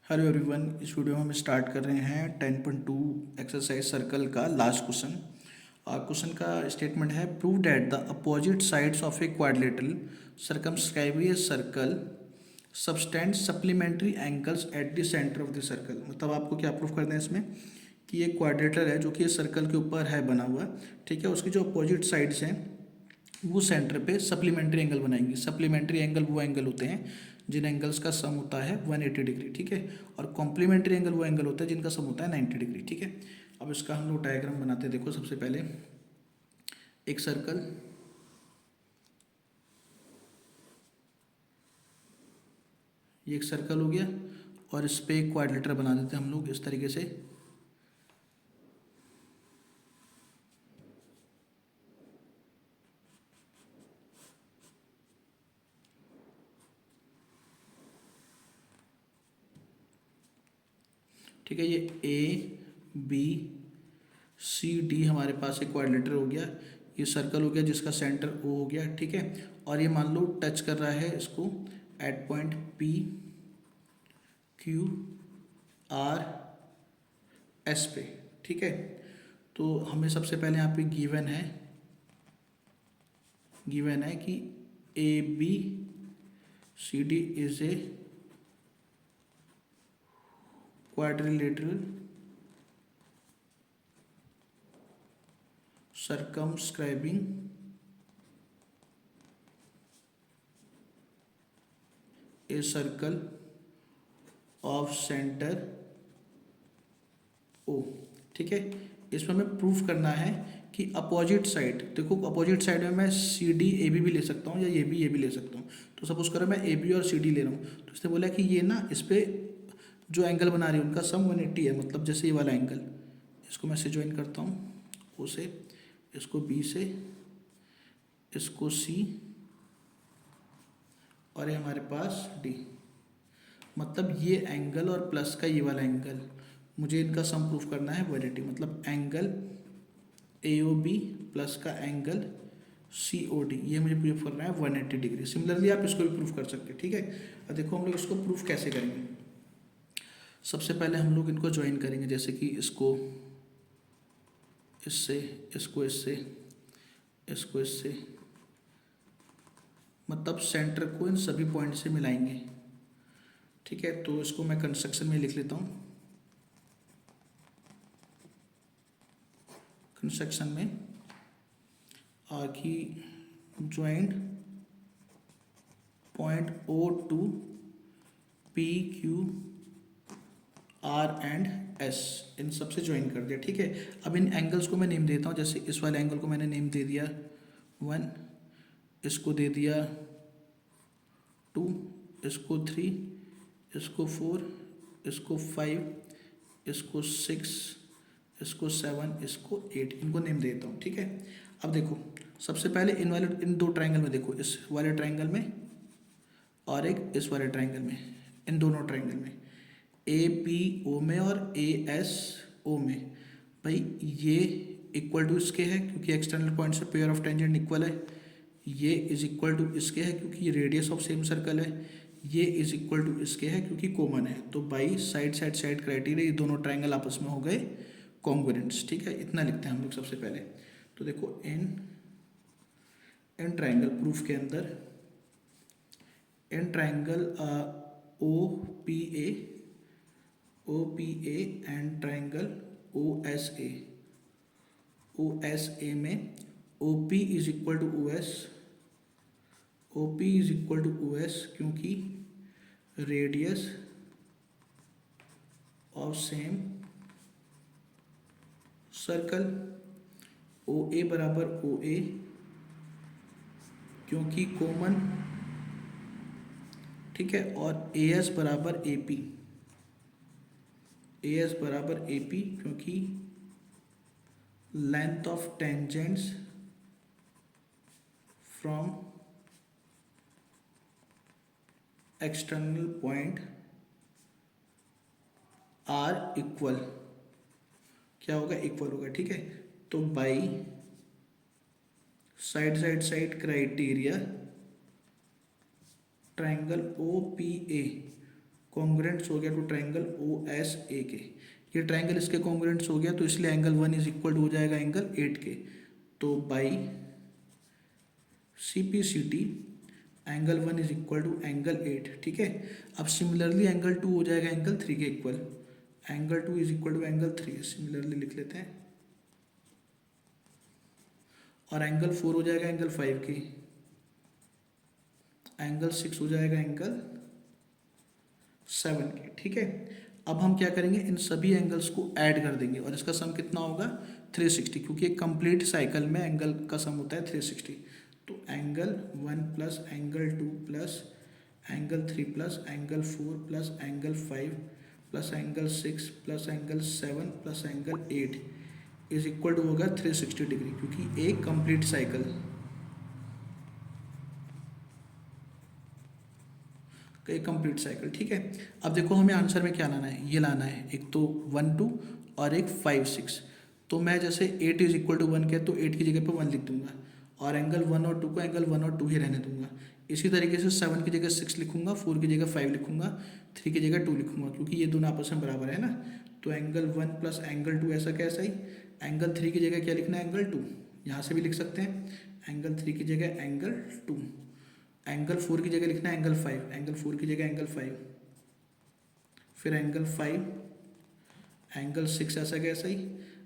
Hello everyone. इस video में हम स्टार्ट कर रहे हैं 10.2 एक्सरसाइज सर्कल का लास्ट क्वेश्चन। क्वेश्चन का स्टेटमेंट है prove that the opposite sides of a quadrilateral circumscribe a circle subtend supplementary angles at the centre of the circle. मतलब आपको क्या प्रूफ करना है इसमें कि ये क्वाड्रिलेटरल है जो कि इस सर्कल के ऊपर है बना हुआ, ठीक है। उसकी जो अपोजिट साइड्स हैं वो सेंटर पे सप्लीमेंट्री एंगल बनाएंगी। सप्लीमेंट्री एंगल वो एंगल होते हैं जिन एंगल्स का सम होता है 180 डिग्री, ठीक है। और कॉम्प्लीमेंट्री एंगल वो एंगल होता है जिनका सम होता है 90 डिग्री, ठीक है। अब इसका हम लोग डायग्राम बनाते हैं। देखो, सबसे पहले एक सर्कल, ये एक सर्कल हो गया और इस पर एक क्वाड्रिलेटरल बना देते हैं हम लोग इस तरीके से। ठीक है, ये ए बी सी डी हमारे पास एक क्वाड्रिलेटरल हो गया। ये सर्कल हो गया जिसका सेंटर ओ हो गया, ठीक है। और ये मान लो टच कर रहा है इसको at point P Q R S पे, ठीक है। तो हमें सबसे पहले यहाँ पे गिवन है कि A B C D is a quadrilateral circumscribing a circle of center O, ठीक है। इसमें हमें प्रूफ करना है कि अपोजिट साइड, देखो अपोजिट साइड में मैं सी डी ए बी भी ले सकता हूँ या ये भी ले सकता हूँ। तो सपोज करो मैं ए बी और सी डी ले रहा हूँ, तो इसने बोला कि ये ना इस पर जो एंगल बना रही है उनका सम 180 है। मतलब जैसे ये वाला एंगल, इसको मैं से ज्वाइन करता हूँ ओ से, इसको बी से, इसको सी और ये हमारे पास डी। मतलब ये एंगल और प्लस का ये वाला एंगल, मुझे इनका सम प्रूफ करना है 180। मतलब angle A O B plus का एंगल सी ओ डी, ये मुझे प्रूफ करना है 180 डिग्री। सिमिलरली आप इसको भी प्रूफ कर सकते हैं, ठीक है। अब देखो हम लोग इसको प्रूफ कैसे करेंगे। सबसे पहले हम लोग इनको ज्वाइन करेंगे, जैसे कि इसको इससे, इसको इससे, इसको इससे, मतलब सेंटर को इन सभी पॉइंट से मिलाएंगे, ठीक है। तो इसको मैं कंस्ट्रक्शन में लिख लेता हूँ। कंस्ट्रक्शन में कि joint point O to P Q R and S, इन सब से ज्वाइन कर दिया, ठीक है। अब इन एंगल्स को मैं नेम देता हूँ। जैसे इस वाले एंगल को मैंने नेम दे दिया 1, इसको दे दिया 2, इसको 3, इसको 4, इसको 5, इसको 6, इसको 7, इसको 8, इनको नेम देता हूँ, ठीक है। अब देखो सबसे पहले इन दो ट्रायंगल में देखो, इस वाले ट्रायंगल में और एक इस वाले ट्रायंगल में, इन दोनों ट्रायंगल में ए पी ओ में और ए एस ओ में, भाई ये इक्वल टू इसके है क्योंकि एक्सटर्नल पॉइंट से पेयर ऑफ टेंजेंट इक्वल है। ये इज इक्वल टू इसके है क्योंकि ये रेडियस ऑफ सेम सर्कल है। ये इज इक्वल टू इसके है क्योंकि कॉमन है। तो बाई साइड क्राइटेरिया ये दोनों ट्रायंगल आपस में हो गए कॉन्ग्रुएंट्स, ठीक है। इतना लिखते हैं हम लोग सबसे पहले। तो देखो इन ट्रायंगल प्रूफ के अंदर, in triangle O P A and triangle O S A में O P is equal to O S, O P is equal to O S क्योंकि radius of same circle. O A बराबर O ए क्योंकि common, ठीक है। और ए S बराबर A P, A S बराबर A P क्योंकि length of tangents from external point are equal, क्या होगा, इक्वल होगा, ठीक है। तो by side criteria triangle O P A congruent हो गया to triangle O S A के। ये ट्राइंगल इसके कॉन्ग्रेंट्स हो गया, तो इसलिए एंगल 1 इज इक्वल टू हो जाएगा एंगल 8 के। तो by C P C T angle 1 is equal to angle 8, ठीक है। अब सिमिलरली एंगल 2 हो जाएगा एंगल 3 के इक्वल। Angle 2 is equal to angle 3, similarly लिख लेते हैं। और एंगल 4 हो जाएगा एंगल 5 के। एंगल 6 हो जाएगा एंगल 7 के, ठीक है। अब हम क्या करेंगे, इन सभी एंगल्स को ऐड कर देंगे और इसका सम कितना होगा 360, क्योंकि एक कंप्लीट साइकिल में एंगल का सम होता है 360। तो angle 1 plus angle 2 plus angle 3 plus angle 4 plus angle 5 plus angle 6 plus angle 7 plus angle 8 is equal to होगा 360 डिग्री, क्योंकि एक कंप्लीट साइकिल एक कंप्लीट साइकिल, ठीक है। अब देखो हमें आंसर में क्या लाना है, ये लाना है एक तो 1 2 और एक 5 6। तो मैं जैसे 8 इज इक्वल टू 1 के, तो 8 की जगह पे 1 लिख दूंगा और एंगल 1 और 2 को एंगल 1 और 2 ही रहने दूंगा। इसी तरीके से 7 की जगह 6 लिखूंगा, 4 की जगह 5 लिखूंगा, 3 की जगह 2 लिखूंगा, क्योंकि ये दोनों आपस में बराबर है ना। तो एंगल 1 प्लस एंगल 2 ऐसा कैसा ही। एंगल 3 की जगह क्या लिखना है, एंगल 2, यहाँ से भी लिख सकते हैं। एंगल 3 की जगह एंगल 2, एंगल 4 की जगह लिखना है एंगल 5, एंगल 4 की जगह एंगल 5, फिर एंगल 5, एंगल 6 ऐसा कैसा ही।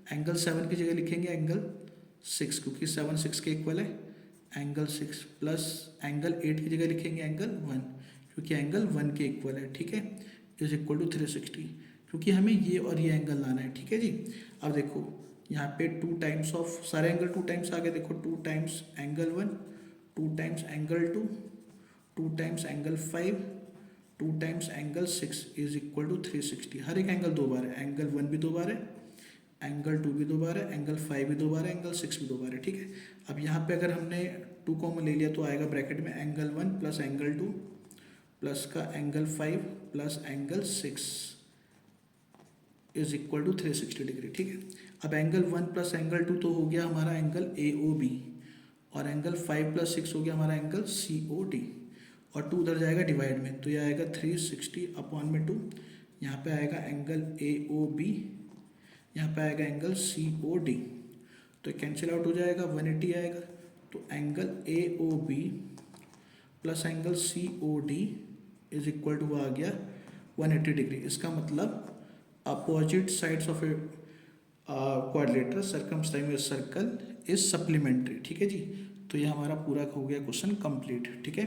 एंगल 7 की जगह लिखेंगे एंगल 6, क्योंकि 7 6 के इक्वल है, एंगल 6 प्लस एंगल 8 की जगह लिखेंगे एंगल 1, क्योंकि एंगल 1 के इक्वल है, ठीक है। इज इक्वल टू 360, क्योंकि हमें ये और ये एंगल लाना है, ठीक है जी। अब देखो यहाँ पे 2 टाइम्स ऑफ सारे एंगल 2 टाइम्स आ गए। देखो 2 times angle 1, 2 times angle 2, 2 times angle 5, 2 times angle 6 is equal to 360। हर एक एंगल 2 बार है, एंगल 1 भी 2 बार है, एंगल 2 भी 2 बार है, एंगल 5 भी 2 बार है, एंगल 6 भी 2 बार है, ठीक है। अब यहाँ पे अगर हमने 2 कॉमन ले लिया तो आएगा ब्रैकेट में एंगल 1 प्लस एंगल 2 प्लस का angle 5 plus angle 6 is equal to 360 degree, ठीक है। अब एंगल 1 प्लस एंगल 2 तो हो गया हमारा एंगल ए ओ बी, और एंगल 5 प्लस 6 हो गया हमारा एंगल सी ओ डी, और 2 उधर जाएगा डिवाइड में, तो ये आएगा 360 अपॉन में 2। यहाँ पे आएगा एंगल ए ओ बी, यहाँ पे आएगा एंगल सी ओ डी, तो कैंसिल आउट हो जाएगा, 180 आएगा। तो angle A O B plus angle C O D is equal to आ गया 180 डिग्री। इसका मतलब opposite sides of a quadrilateral circumscribing circle is supplementary, ठीक है जी। तो ये हमारा पूरा हो गया क्वेश्चन कंप्लीट, ठीक है।